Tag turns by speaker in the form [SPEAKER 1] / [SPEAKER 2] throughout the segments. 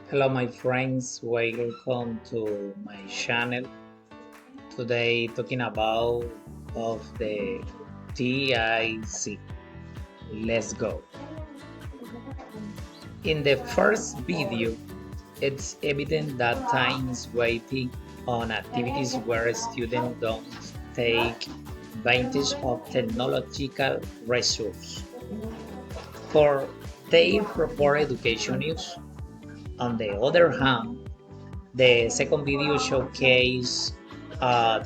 [SPEAKER 1] Hello, my friends. Welcome to my channel. Today, talking about of the TIC. Let's go. In the first video, it's evident that time is waiting on activities where students don't take advantage of technological resources for their proper education use. On the other hand, the second video showcase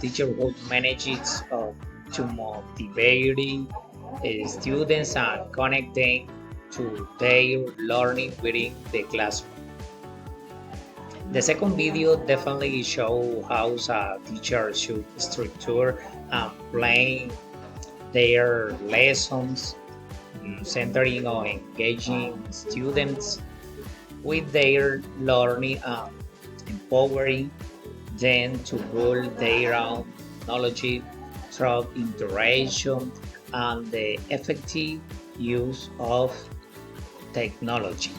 [SPEAKER 1] teacher who manages to motivating students and connecting to their learning within the classroom. The second video definitely show how a teacher should structure and plan their lessons, centering on engaging students with their learning and empowering them to build their own knowledge through interaction and the effective use of technology.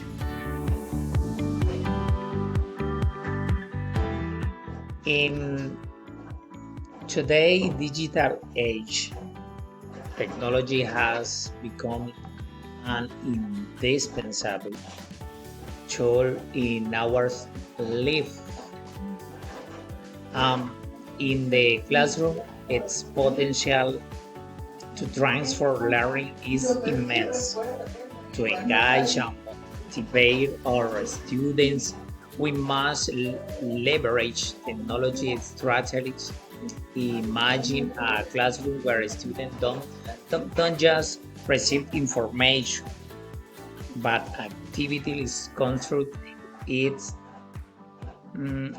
[SPEAKER 1] In today's digital age, technology has become an indispensable tool in our life. In the classroom, its potential to transfer learning is immense. To engage and motivate our students, we must leverage technology strategies. Imagine a classroom where students don't just receive information, but activities construct it's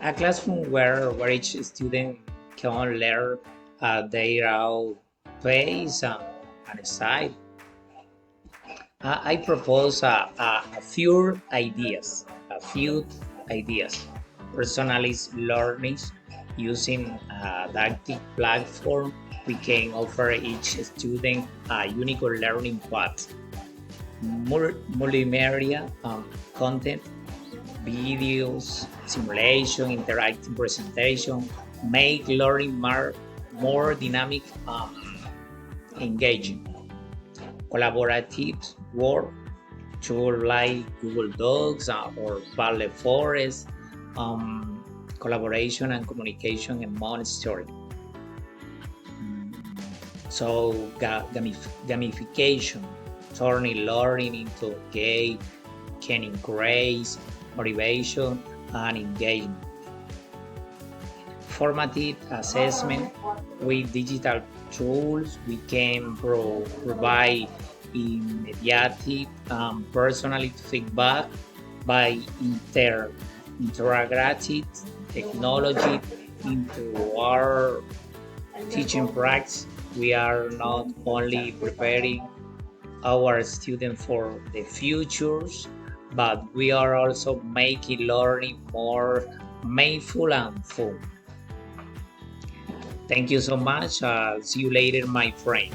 [SPEAKER 1] a classroom where each student can learn at their own pace and style. I propose a few ideas, Personalized learning using a didactic platform. We can offer each student a unique learning path, multimedia content, videos, simulation, interactive presentation, make learning more dynamic and engaging. Collaborative work, tools like Google Docs or Parler Forest, collaboration and communication and monitoring. So gamification, turning learning into game, can increase motivation and engagement. Formative assessment with digital tools, we can provide immediate personalized feedback by integrating technology into our teaching practice. We are not only preparing our students for the futures, but we are also making learning more meaningful and fun. Thank you so much. See you later, my friend.